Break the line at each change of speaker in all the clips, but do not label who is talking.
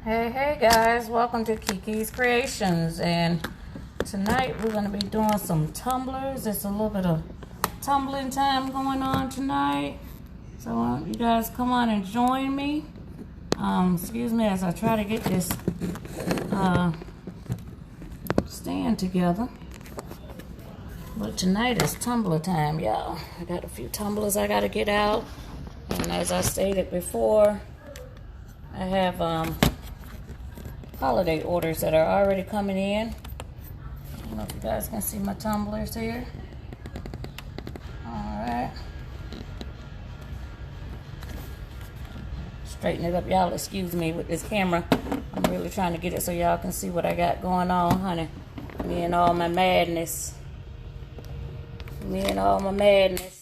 Hey guys, welcome to Kiki's Creations, and tonight we're going to be doing some tumblers. There's a little bit of tumbling time going on tonight, so you guys come on and join me. Excuse me as I try to get this stand together. But tonight is tumbler time, y'all. I got a few tumblers I got to get out, and as I stated before, I have holiday orders that are already coming in. I don't know if you guys can see my tumblers here. Alright. Straighten it up, y'all. Excuse me with this camera. I'm really trying to get it so y'all can see what I got going on, honey. Me and all my madness. Me and all my madness.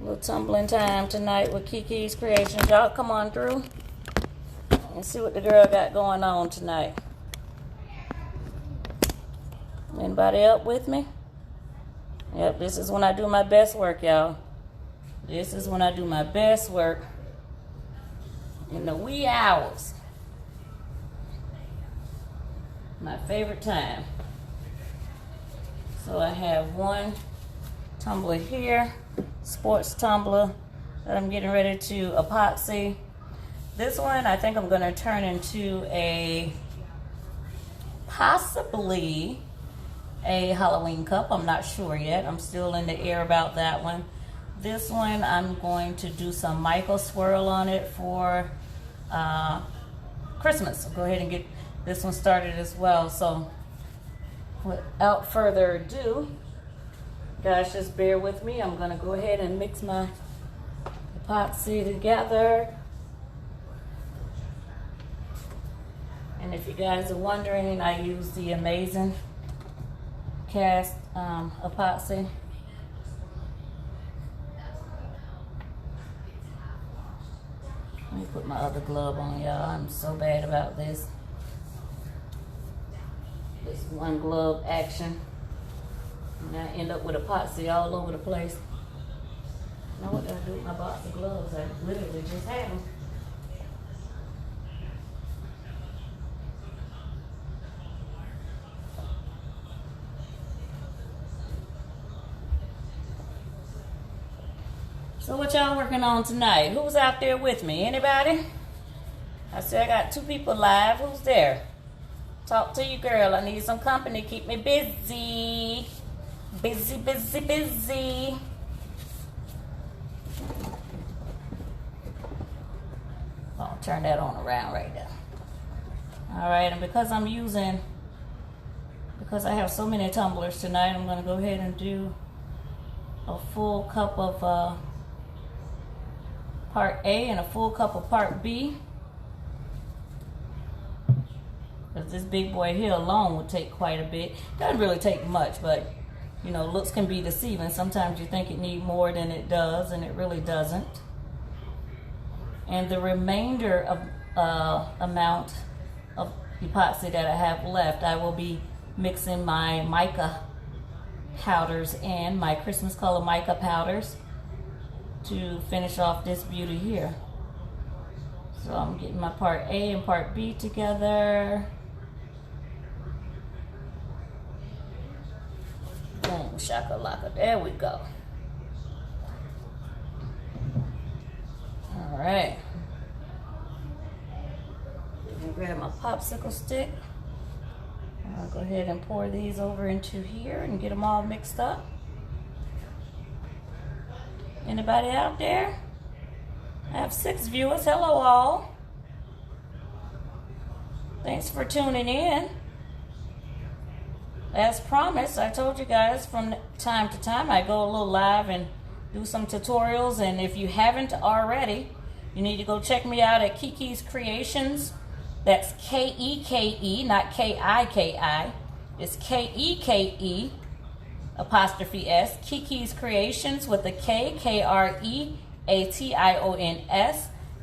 Little tumbling time tonight with Kiki's Creations. Y'all come on through and see what the girl got going on tonight. Anybody up with me? Yep, this is when I do my best work, y'all. This is when I do my best work in the wee hours. My favorite time. So I have one tumbler here, sports tumbler that I'm getting ready to epoxy. This one I think I'm going to turn into possibly a Halloween cup. I'm not sure yet. I'm still in the air about that one. This one I'm going to do some micro swirl on it for Christmas. So go ahead and get this one started as well. So without further ado, guys, just bear with me. I'm going to go ahead and mix my epoxy together. And if you guys are wondering, I use the Amazing Cast epoxy. Let me put my other glove on, y'all. I'm so bad about this. This one glove action. And I end up with epoxy all over the place. Now what do I do with my box of gloves? I literally just had them. So what y'all working on tonight? Who's out there with me? Anybody? I see I got 2 people live. Who's there? Talk to you, girl. I need some company. Keep me busy. Busy, busy, busy. I'll turn that on around right there. Alright, and because I have so many tumblers tonight, I'm going to go ahead and do a full cup of part A and a full cup of part B. Because this big boy here alone would take quite a bit. Doesn't really take much, but you know, looks can be deceiving. Sometimes you think it needs more than it does, and it really doesn't. And the remainder of amount of epoxy that I have left, I will be mixing my mica powders and my Christmas color mica powders to finish off this beauty here. So I'm getting my part A and part B together. Boom, shakalaka. There we go. All right. Grab my popsicle stick. I'll go ahead and pour these over into here and get them all mixed up. Anybody out there? I have 6 viewers. Hello all. Thanks for tuning in. As promised, I told you guys from time to time I go a little live and do some tutorials, and if you haven't already, you need to go check me out at Kiki's Creations. That's K-E-K-E, not K-I-K-I. It's K-E-K-E apostrophe S, Kiki's Creations with a K, K-R-E-A-T-I-O-N-S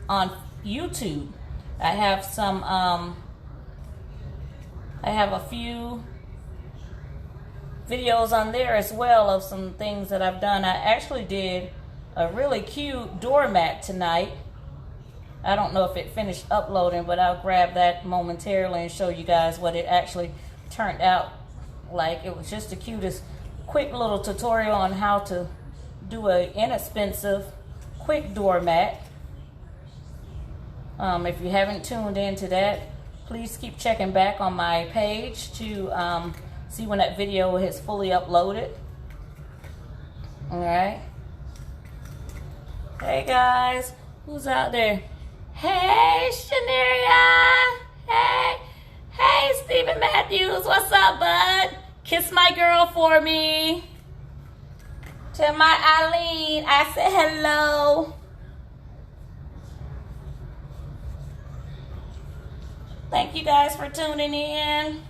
on YouTube. I have some, I have a few videos on there as well of some things that I've done. I actually did a really cute doormat tonight. I don't know if it finished uploading, but I'll grab that momentarily and show you guys what it actually turned out like. It was just the cutest, quick little tutorial on how to do an inexpensive, quick doormat. If you haven't tuned into that, please keep checking back on my page to see when that video is fully uploaded. All right. Hey guys, who's out there? Hey, Shaneria. Hey, Stephen Matthews. What's up, bud? Kiss my girl for me. To my Eileen, I said hello. Thank you guys for tuning in.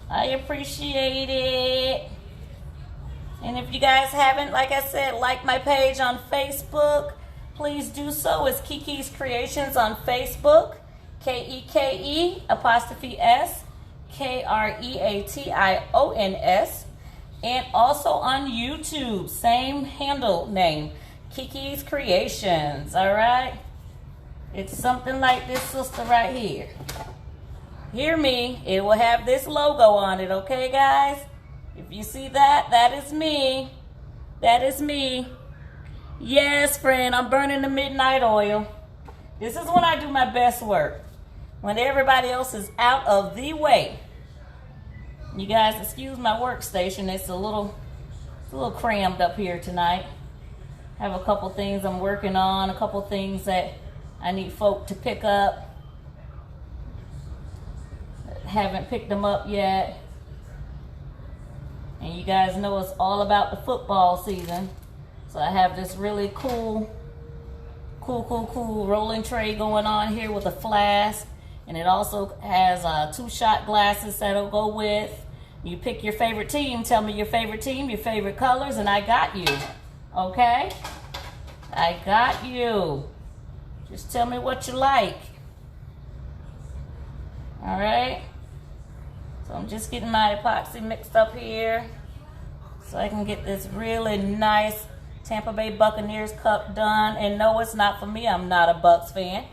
I appreciate it. And if you guys haven't, like I said, liked my page on Facebook, please do so. It's Kiki's Creations on Facebook. KEKE_S_KREATIONS. And also on YouTube, same handle name, Kiki's Creations. All right? It's something like this sister right here. Hear me. It will have this logo on it, okay, guys? If you see that, that is me. That is me. Yes, friend, I'm burning the midnight oil. This is when I do my best work. When everybody else is out of the way. You guys, excuse my workstation. It's a little crammed up here tonight. I have a couple things I'm working on, a couple things that I need folk to pick up. Haven't picked them up yet. And you guys know it's all about the football season. So I have this really cool rolling tray going on here with a flask. And it also has 2-shot glasses that'll go with. You pick your favorite team. Tell me your favorite team, your favorite colors, and I got you. Okay? I got you. Just tell me what you like. All right? So I'm just getting my epoxy mixed up here so I can get this really nice Tampa Bay Buccaneers cup done. And no, it's not for me. I'm not a Bucs fan.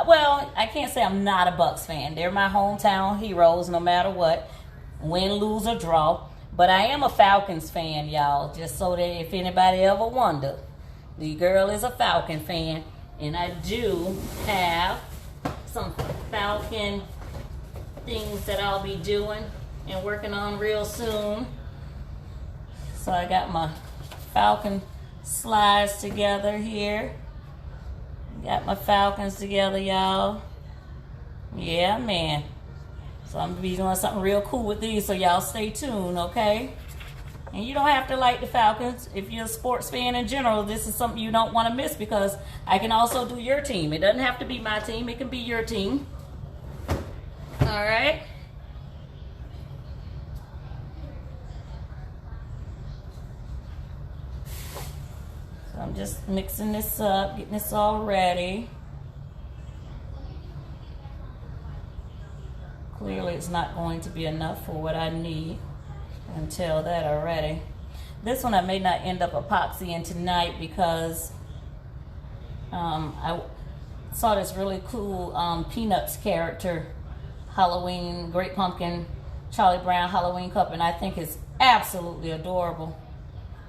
Well, I can't say I'm not a Bucs fan. They're my hometown heroes no matter what. Win, lose, or draw. But I am a Falcons fan, y'all. Just so that if anybody ever wondered, the girl is a Falcon fan. And I do have some Falcon things that I'll be doing and working on real soon. So I got my Falcon slides together here. Got my Falcons together, y'all. Yeah, man. So I'm gonna be doing something real cool with these, so y'all stay tuned, okay? And you don't have to like the Falcons. If you're a sports fan in general, this is something you don't want to miss because I can also do your team. It doesn't have to be my team. It can be your team. All right. So I'm just mixing this up, getting this all ready. Clearly it's not going to be enough for what I need. I can tell that already. This one I may not end up epoxying tonight because I saw this really cool Peanuts character Halloween, Great Pumpkin, Charlie Brown Halloween cup, and I think it's absolutely adorable.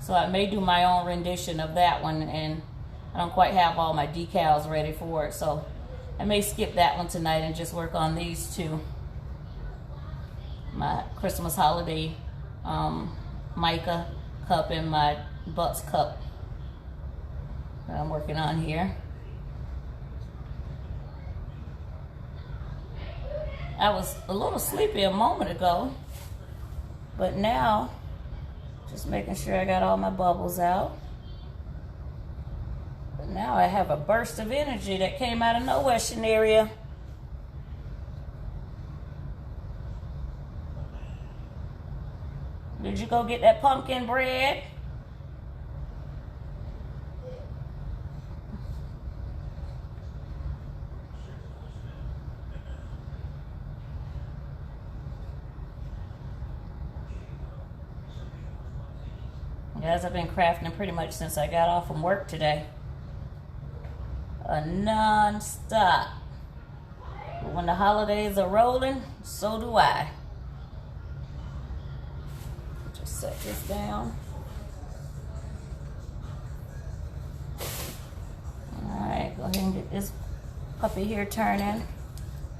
So I may do my own rendition of that one, and I don't quite have all my decals ready for it, so I may skip that one tonight and just work on these two. My Christmas holiday mica cup and my Bucks cup that I'm working on here. I was a little sleepy a moment ago, but now just making sure I got all my bubbles out. But now I have a burst of energy that came out of nowhere, Shaneria. Did you go get that pumpkin bread? Guys, I've been crafting pretty much since I got off from work today. Non-stop. But when the holidays are rolling, so do I. Just set this down. Alright, go ahead and get this puppy here turning.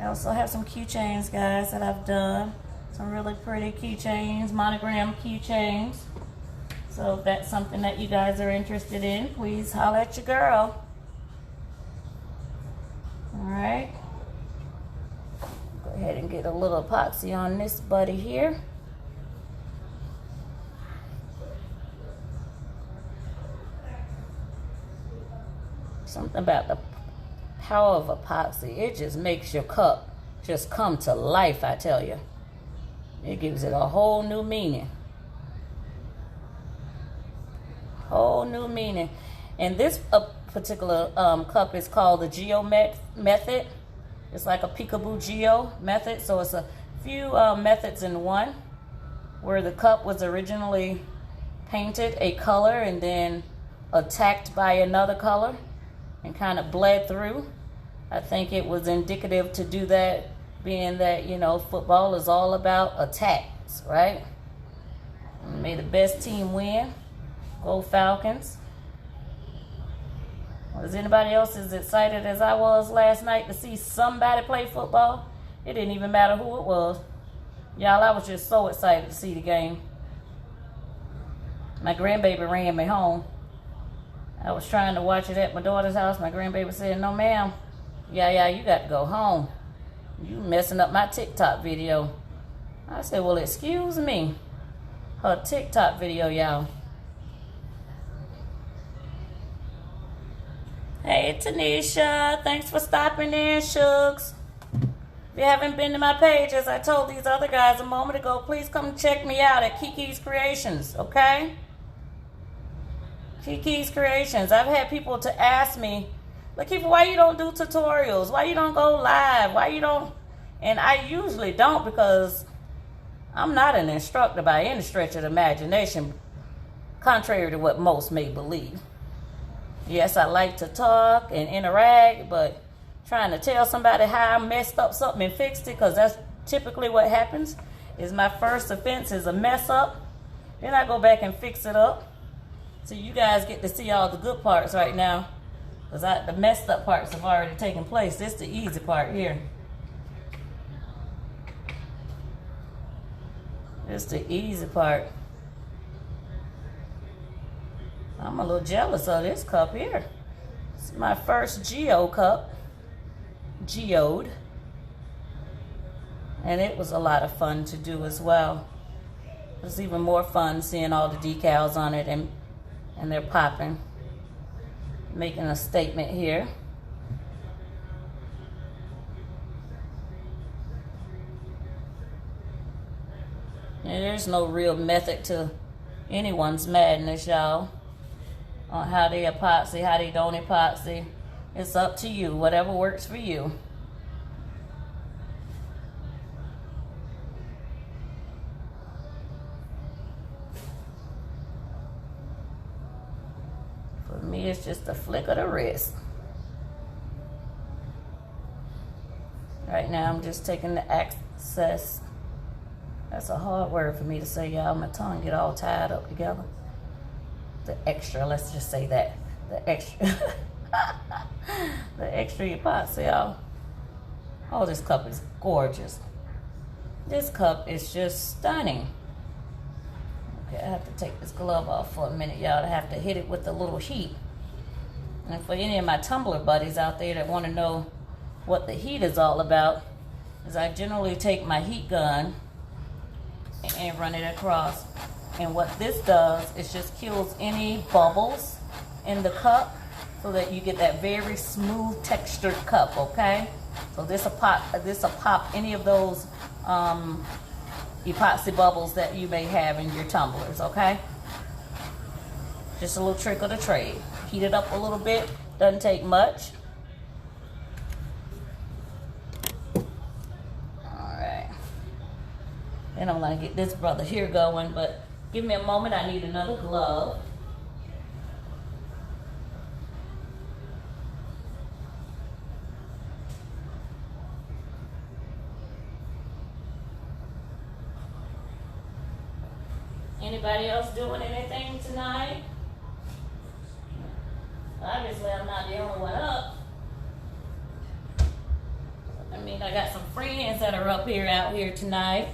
I also have some keychains, guys, that I've done. Some really pretty keychains, monogram keychains. So if that's something that you guys are interested in, please holler at your girl. Alright. Go ahead and get a little epoxy on this buddy here. Something about the power of epoxy. It just makes your cup just come to life, I tell you. It gives it a whole new meaning. Whole new meaning. And this particular cup is called the Geo method. It's like a peekaboo Geo method. So it's a few methods in one, where the cup was originally painted a color and then attacked by another color and kind of bled through. I think it was indicative to do that, being that, you know, football is all about attacks, right? May the best team win. Go Falcons. Was anybody else as excited as I was last night to see somebody play football? It didn't even matter who it was. Y'all, I was just so excited to see the game. My grandbaby ran me home. I was trying to watch it at my daughter's house. My grandbaby said, "No, ma'am. Yeah, you got to go home. You messing up my TikTok video." I said, "Well, excuse me. Her TikTok video, y'all." Hey, Tanisha. Thanks for stopping in, Shugs. If you haven't been to my page, as I told these other guys a moment ago, please come check me out at Kiki's Creations, okay? Kiki's Creations. I've had people to ask me, "Lakeitha, why you don't do tutorials? Why you don't go live? Why you don't?" And I usually don't, because I'm not an instructor by any stretch of the imagination, contrary to what most may believe. Yes, I like to talk and interact, but trying to tell somebody how I messed up something and fixed it, because that's typically what happens, is my first offense is a mess up. Then I go back and fix it up. So you guys get to see all the good parts right now, because the messed up parts have already taken place. This is the easy part here. This is the easy part. I'm a little jealous of this cup here. It's my first Geo cup. Geoed. And it was a lot of fun to do as well. It was even more fun seeing all the decals on it, and they're popping. Making a statement here. And there's no real method to anyone's madness, y'all, on how they epoxy, how they don't epoxy. It's up to you, whatever works for you. For me, it's just a flick of the wrist. Right now, I'm just taking the excess. That's a hard word for me to say, y'all. My tongue get all tied up together. The extra, let's just say that. The extra. The extra epoxy, y'all. Oh, this cup is gorgeous. This cup is just stunning. Okay, I have to take this glove off for a minute, y'all. I have to hit it with a little heat. And for any of my tumbler buddies out there that want to know what the heat is all about, is I generally take my heat gun and run it across. And what this does is just kills any bubbles in the cup, so that you get that very smooth textured cup, okay? So this will pop any of those epoxy bubbles that you may have in your tumblers, okay? Just a little trick of the trade. Heat it up a little bit, doesn't take much. All right. And I'm gonna get this brother here going, but Give me a moment, I need another glove. Anybody else doing anything tonight? Obviously, I'm not the only one up. I mean, I got some friends that are up here, out here tonight.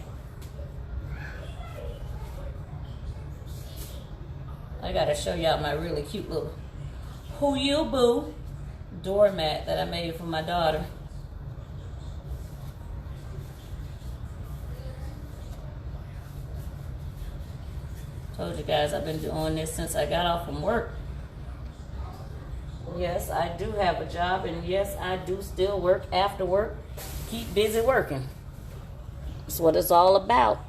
I gotta show y'all my really cute little Who You Boo doormat that I made for my daughter. Told you guys I've been doing this since I got off from work. Yes, I do have a job, and yes, I do still work after work. Keep busy working. That's what it's all about.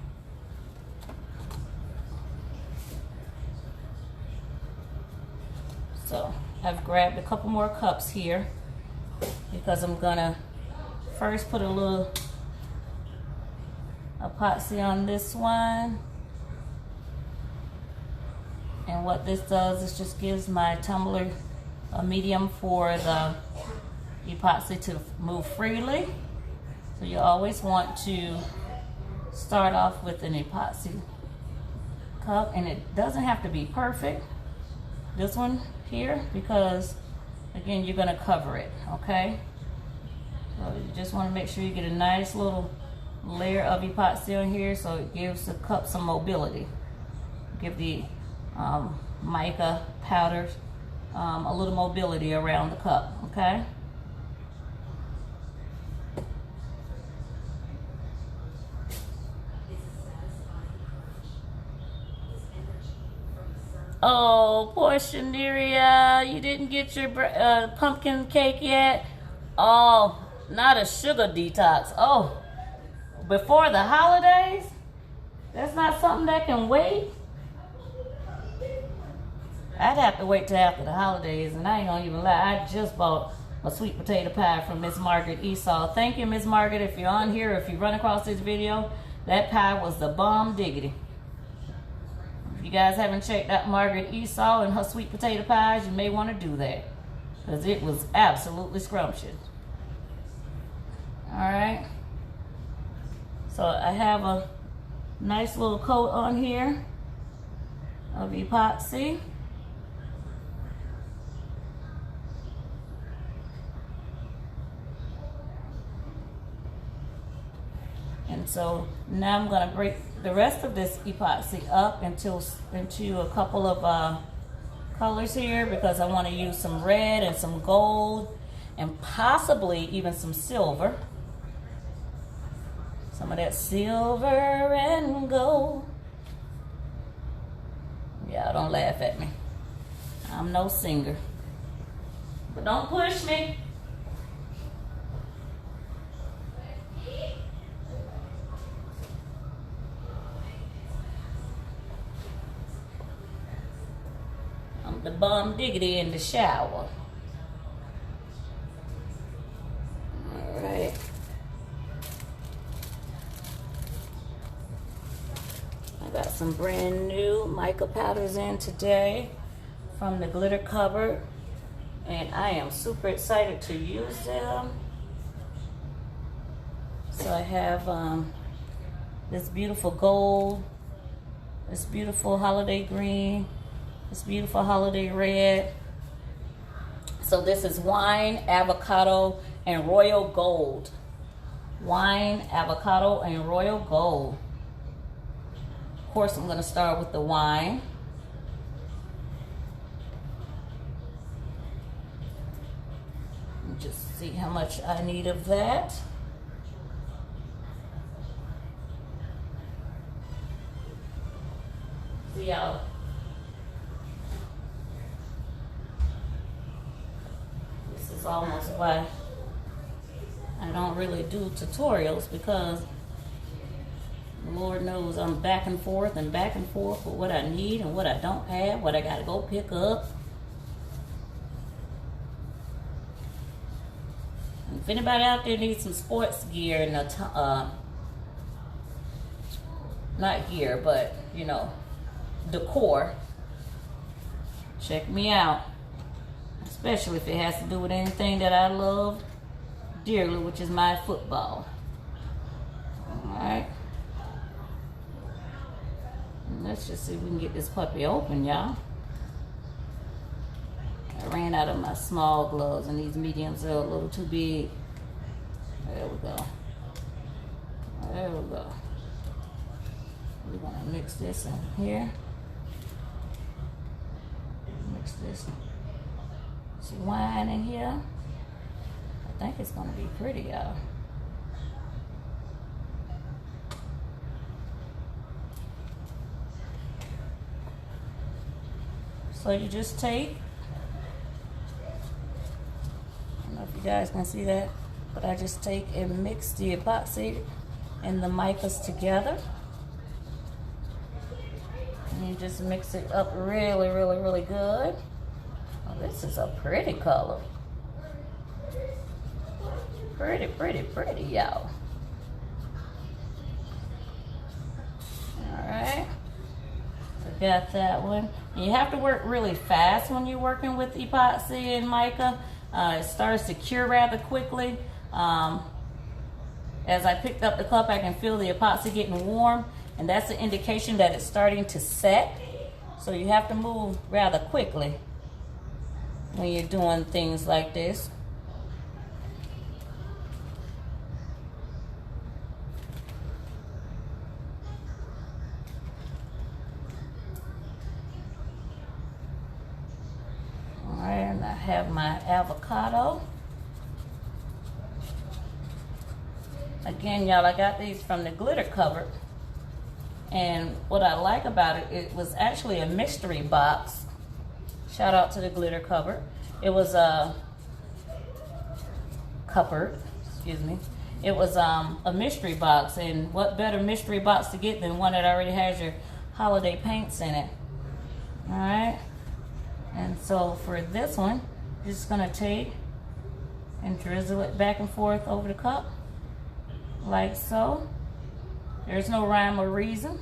So I've grabbed a couple more cups here because I'm gonna first put a little epoxy on this one. And what this does is just gives my tumbler a medium for the epoxy to move freely. So you always want to start off with an epoxy cup, and it doesn't have to be perfect. This one here, because again, you're gonna cover it, okay? So you just wanna make sure you get a nice little layer of epoxy on here so it gives the cup some mobility. Give the mica powders a little mobility around the cup, okay? Oh, poor Shaneria, you didn't get your pumpkin cake yet? Oh, not a sugar detox. Oh, before the holidays? That's not something that can wait? I'd have to wait till after the holidays, and I ain't gonna even lie, I just bought a sweet potato pie from Miss Margaret Esau. Thank you, Miss Margaret, if you're on here, if you run across this video, that pie was the bomb diggity. If you guys haven't checked out Margaret Esau and her sweet potato pies, you may want to do that, because it was absolutely scrumptious. Alright, so I have a nice little coat on here of epoxy. And so now I'm going to break the rest of this epoxy up into a couple of colors here, because I want to use some red and some gold and possibly even some silver. Some of that silver and gold. Yeah, don't laugh at me. I'm no singer. But don't push me. I'm the bum diggity in the shower. All right. I got some brand new mica powders in today from the glitter cupboard, and I am super excited to use them. So I have this beautiful gold, this beautiful holiday green, this beautiful holiday red. So this is wine, avocado, and royal gold. Wine, avocado, and royal gold. Of course, I'm going to start with the wine. Just see how much I need of that. See how this is almost why I don't really do tutorials, because Lord knows I'm back and forth with what I need and what I don't have, what I gotta go pick up. And if anybody out there needs some sports gear and not gear, but you know, decor, check me out. Especially if it has to do with anything that I love dearly, which is my football. Alright. Let's just see if we can get this puppy open, y'all. I ran out of my small gloves, and these mediums are a little too big. There we go. There we go. We're gonna mix this in here. Mix this. Some wine in here. I think it's gonna be pretty, y'all. So you just take, I don't know if you guys can see that, but I just take and mix the epoxy and the micas together. And you just mix it up really, really, really good. Oh, this is a pretty color. Pretty, pretty, pretty, y'all. Alright. So got that one. And you have to work really fast when you're working with epoxy and mica. It starts to cure rather quickly. As I picked up the cup, I can feel the epoxy getting warm, and that's an indication that it's starting to set. So you have to move rather quickly when you're doing things like this. All right, and I have my avocado. Again, y'all, I got these from the glitter cupboard. And what I like about it, it was actually a mystery box. Shout out to the glitter cupboard. It was a cupboard, excuse me. It was a mystery box, and what better mystery box to get than one that already has your holiday paints in it. All right. And so for this one, you're just gonna take and drizzle it back and forth over the cup, like so. There's no rhyme or reason.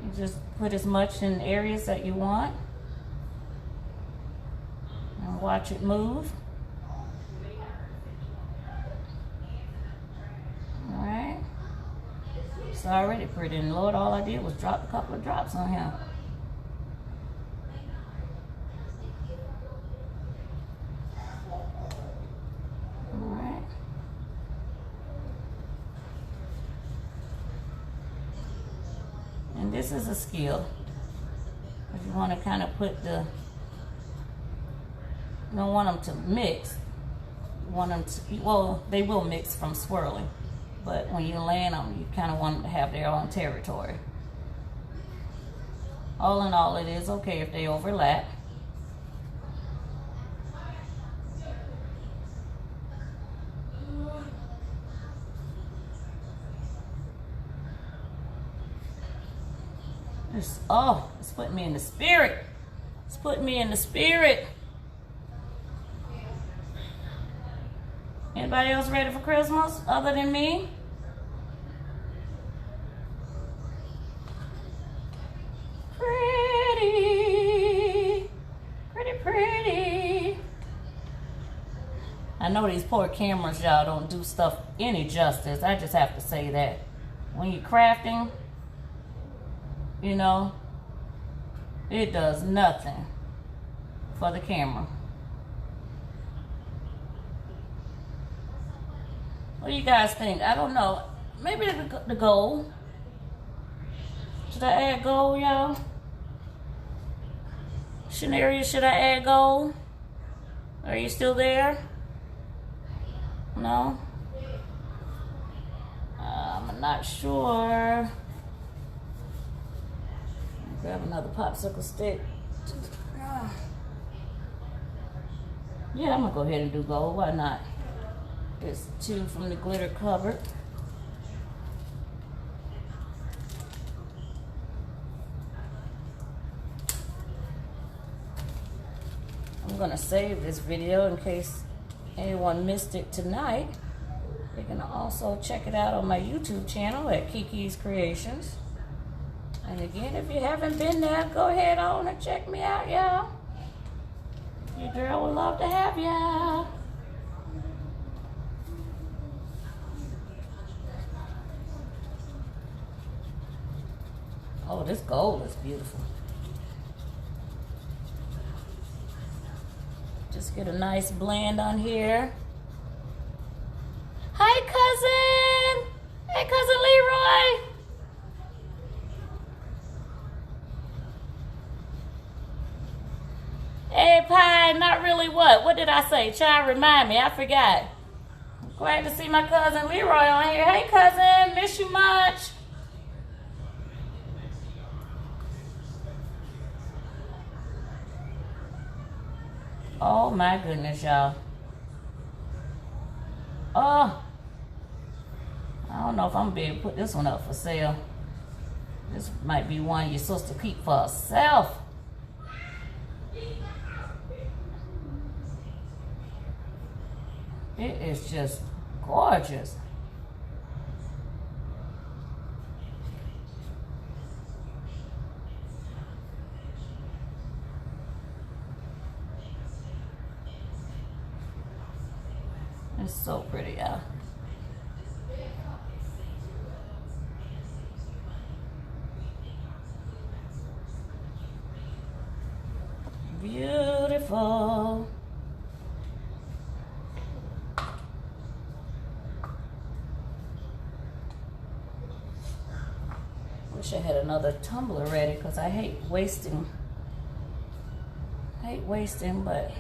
You just put as much in areas that you want and watch it move. All right. It's already pretty, and Lord, all I did was drop a couple of drops on him. And this is a skill. If you want to kind of put the, you don't want them to mix. You want them to, well, they will mix from swirling, but when you land them, you kind of want them to have their own territory. All in all, it is okay if they overlap. Oh, it's putting me in the spirit. It's putting me in the spirit. Anybody else ready for Christmas other than me? Pretty, pretty, pretty. I know these poor cameras, y'all, don't do stuff any justice. I just have to say that. When you're crafting, you know, it does nothing for the camera. What do you guys think? I don't know. Maybe the gold. Should I add gold, y'all? Shanaria, should I add gold? Are you still there? No? I'm not sure. Grab another popsicle stick. Yeah, I'm gonna go ahead and do gold. Why not? There's two from the glitter cupboard. I'm gonna save this video in case anyone missed it tonight. You can also check it out on my YouTube channel at Kiki's Creations. And again, if you haven't been there, go ahead on and check me out, y'all. Your girl would love to have ya. Oh, this gold is beautiful. Just get a nice blend on here. Hi, cousin. Hey, cousin Leroy. Hey, Pie, not really what? What did I say? Child, remind me. I forgot. Glad to see my cousin Leroy on here. Hey, cousin. Miss you much. Oh, my goodness, y'all. Oh. I don't know if I'm going to be able to put this one up for sale. This might be one your sister keep for herself. It is just gorgeous. It's so pretty, y'all. Beautiful. Wish I had another tumbler ready because I hate wasting. But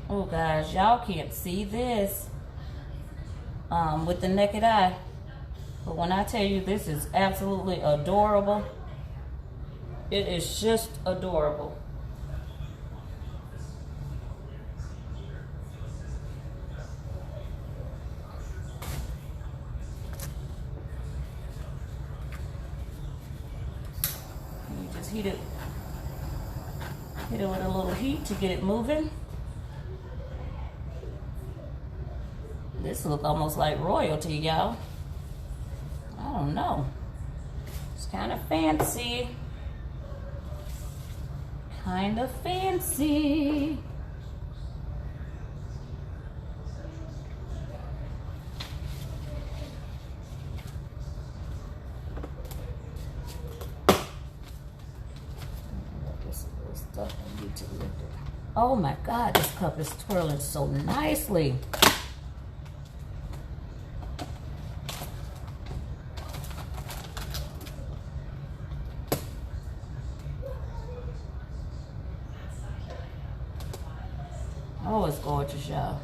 oh guys, y'all can't see this with the naked eye. But when I tell you this is absolutely adorable, it is just adorable. You just hit it with a little heat to get it moving. This look almost like royalty, y'all. I don't know. It's kind of fancy. Kind of fancy. Oh my God, this cup is twirling so nicely. Oh, it's gorgeous, y'all.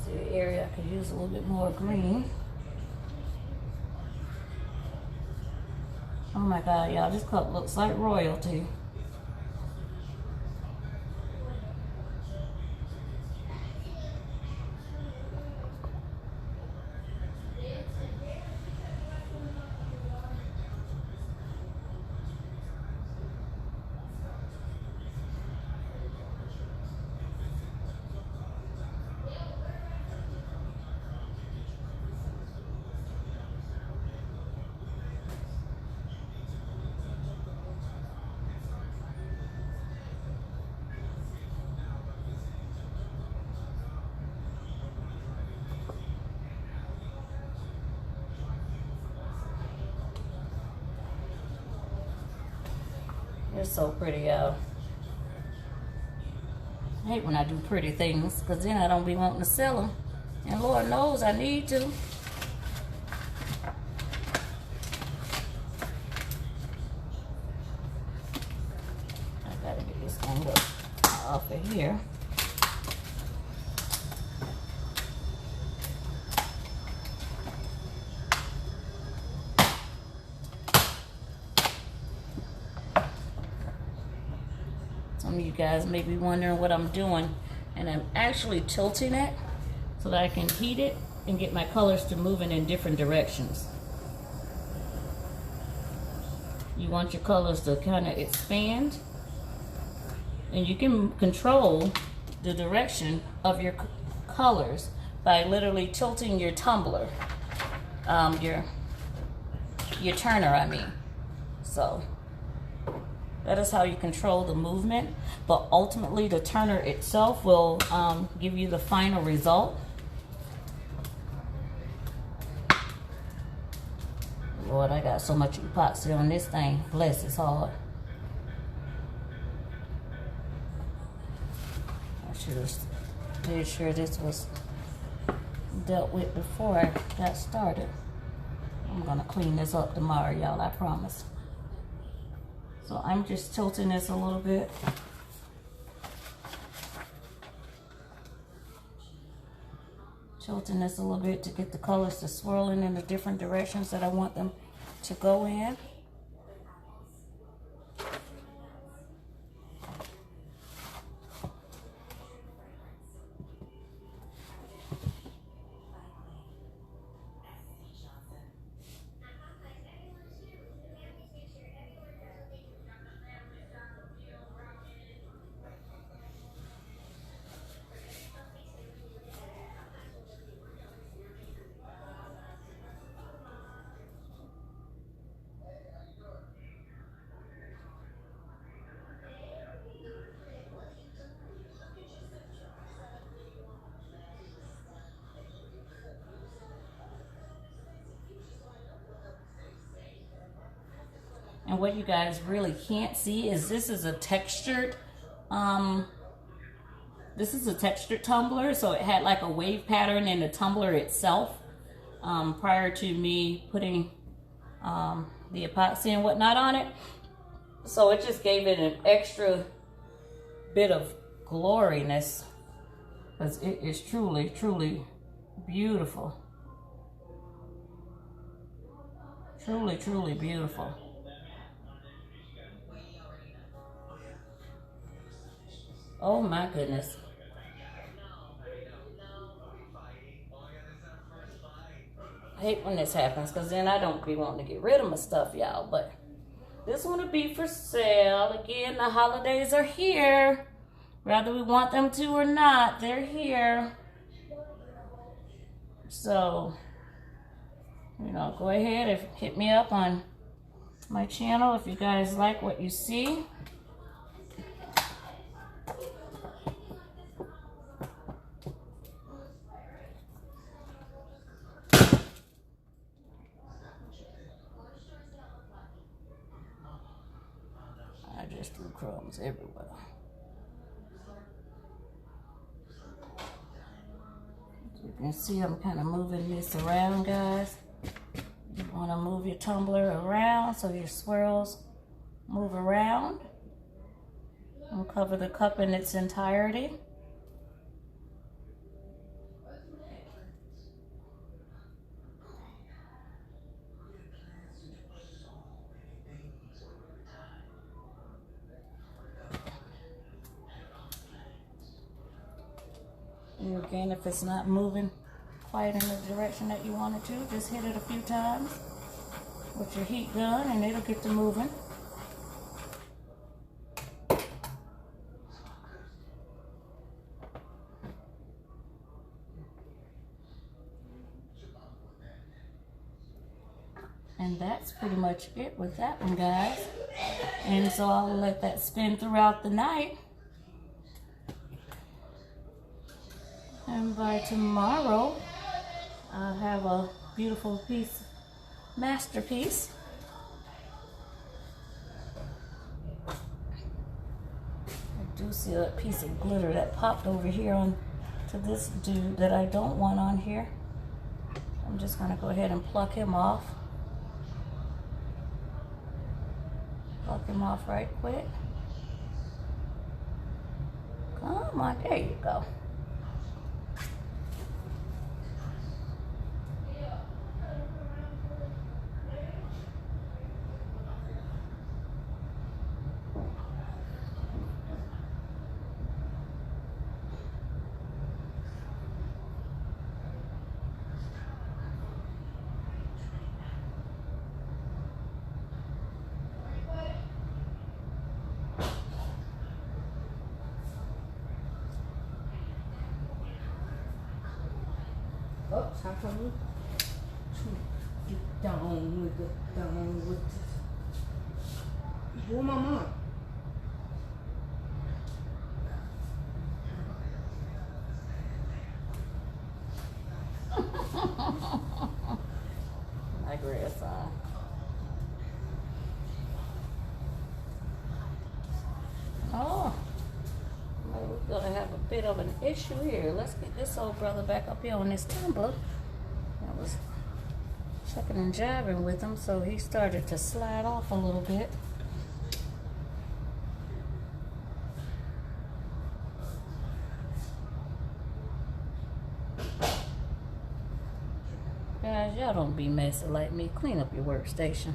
See the area I could use a little bit more green. Oh my God, y'all, this cup looks like royalty. It's so pretty, y'all. I hate when I do pretty things, because then I don't be wanting to sell them. And Lord knows I need to. I gotta get this angle off of here. Some of you guys may be wondering what I'm doing. And I'm actually tilting it so that I can heat it and get my colors to moving in different directions. You want your colors to kind of expand, and you can control the direction of your colors by literally tilting your tumbler, your turner, I mean. So that is how you control the movement, but ultimately the turner itself will give you the final result. Lord, I got so much epoxy on this thing. Bless, it's hard. I should have made sure this was dealt with before I got started. I'm gonna clean this up tomorrow, y'all, I promise. So I'm just tilting this a little bit. Tilting this a little bit to get the colors to swirling in the different directions that I want them to go in. And what you guys really can't see is this is a textured tumbler, so it had like a wave pattern in the tumbler itself prior to me putting the epoxy and whatnot on it. So it just gave it an extra bit of gloriness, because it is truly, truly beautiful. Truly, truly beautiful. Oh my goodness. I hate when this happens, because then I don't be wanting to get rid of my stuff, y'all. But this one will be for sale. Again, the holidays are here. Whether we want them to or not, they're here. So, you know, go ahead and hit me up on my channel if you guys like what you see. I just threw crumbs everywhere. As you can see, I'm kind of moving this around, guys. You want to move your tumbler around so your swirls move around and cover the cup in its entirety. And again, if it's not moving quite in the direction that you want it to, just hit it a few times with your heat gun and it'll get to moving. And that's pretty much it with that one, guys. And so I'll let that spin throughout the night. And by tomorrow, I'll have a beautiful piece, masterpiece. I do see a piece of glitter that popped over here on to this dude that I don't want on here. I'm just gonna go ahead and pluck him off. Pluck him off right quick. Come on, there you go.
Oh, how come you get down with it, down with it? Where my mom?
My grandson. Oh, well, we're gonna have a bit of an issue here. Let's get this old brother back up here on this tumbler. I was shucking and jiving with him, so he started to slide off a little bit. Guys, y'all don't be messy like me. Clean up your workstation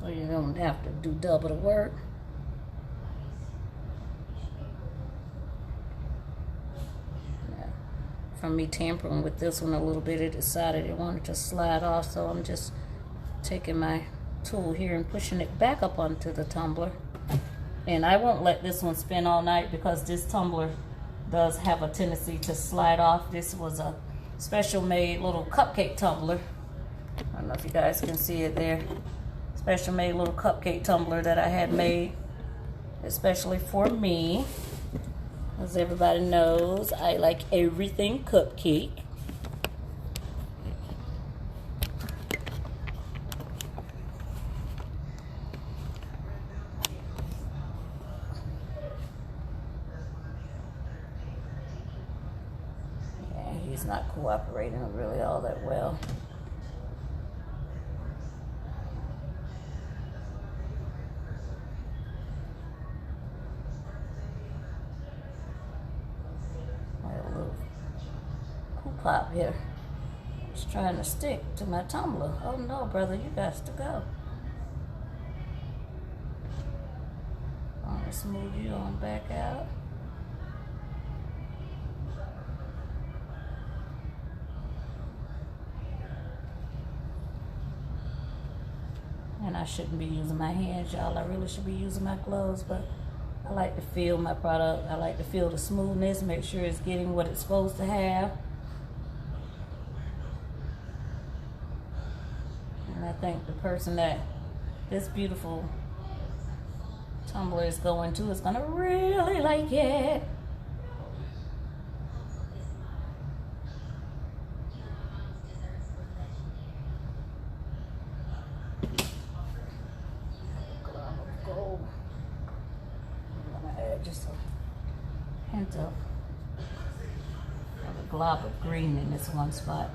so you don't have to do double the work. From me tampering with this one a little bit, it decided it wanted to slide off, so I'm just taking my tool here and pushing it back up onto the tumbler. And I won't let this one spin all night because this tumbler does have a tendency to slide off. This was a special made little cupcake tumbler. I don't know if you guys can see it there. Special made little cupcake tumbler that I had made especially for me. As everybody knows, I like everything cupcake. Yeah, he's not cooperating really all that well. Pop here. Just trying to stick to my tumbler. Oh no, brother, you got to go. I'm gonna smooth you on back out. And I shouldn't be using my hands, y'all. I really should be using my gloves, but I like to feel my product. I like to feel the smoothness, make sure it's getting what it's supposed to have. I think the person that this beautiful tumbler is going to is going to really like it. Glob of gold. I'm going to add just a hint of a glob of green in this one spot.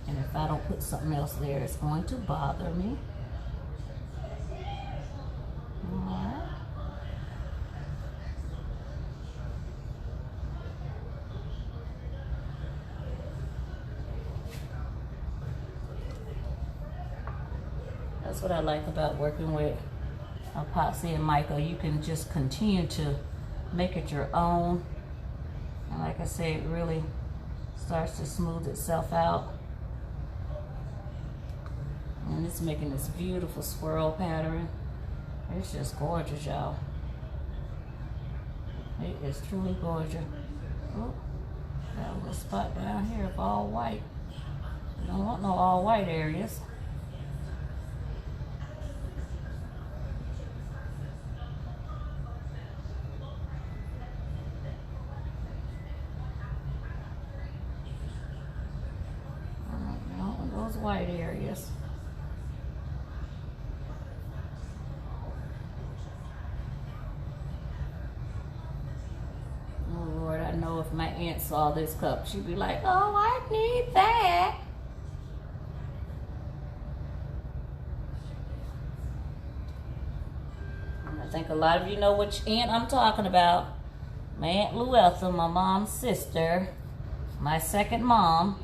And if I don't put something else there, it's going to bother me. Alright. That's what I like about working with epoxy and mica. You can just continue to make it your own. And like I say, it really starts to smooth itself out. And it's making this beautiful swirl pattern. It's just gorgeous, y'all. It is truly gorgeous. Oh, got a little spot down here of all white. You don't want no all white areas. You don't want those white areas. If my aunt saw this cup, she'd be like, oh, I need that. And I think a lot of you know which aunt I'm talking about. My Aunt Luetha, my mom's sister, my second mom.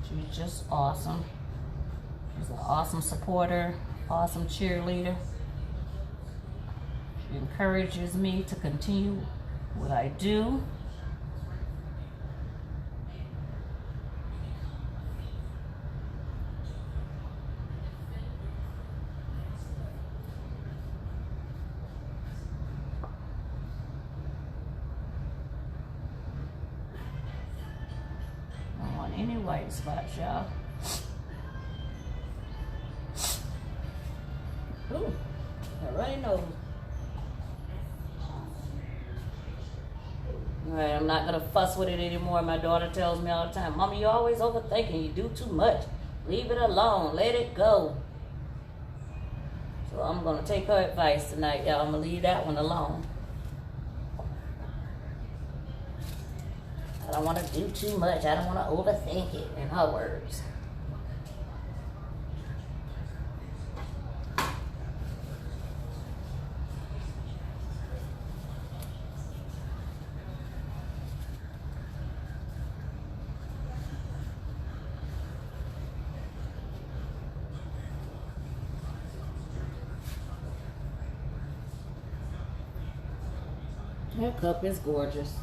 She's just awesome. She's an awesome supporter, awesome cheerleader. It encourages me to continue what I do. white spots, y'all. Ooh, a runny nose. Alright, I'm not gonna fuss with it anymore. My daughter tells me all the time, Mommy, you're always overthinking. You do too much. Leave it alone. Let it go. So I'm gonna take her advice tonight, y'all. I'm gonna leave that one alone. I don't want to do too much. I don't want to overthink it, in her words. Her cup is gorgeous.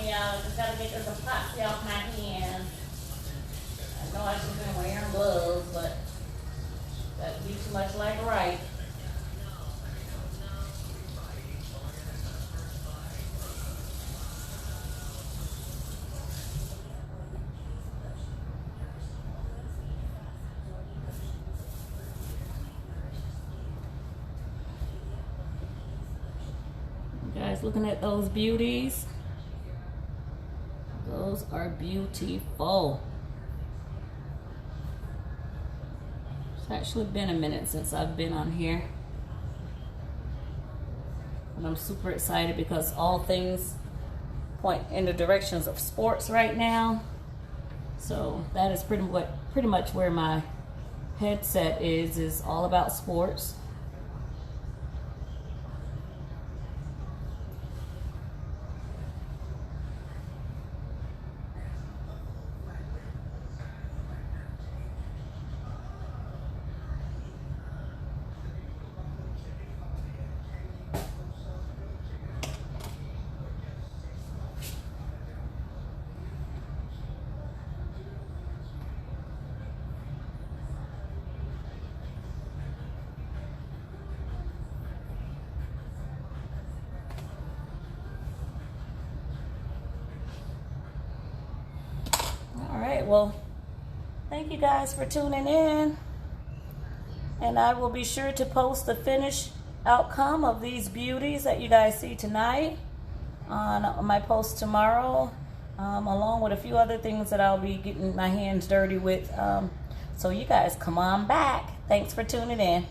Y'all just gotta get this epoxy off my hands. I know I should have been wearing gloves, but that'd be too much like right. You guys looking at those beauties? Those are beautiful. It's actually been a minute since I've been on here. And I'm super excited because all things point in the directions of sports right now. So that is pretty much where my headset is all about sports. Well, thank you guys for tuning in, and I will be sure to post the finished outcome of these beauties that you guys see tonight on my post tomorrow, along with a few other things that I'll be getting my hands dirty with. So you guys come on back. Thanks for tuning in.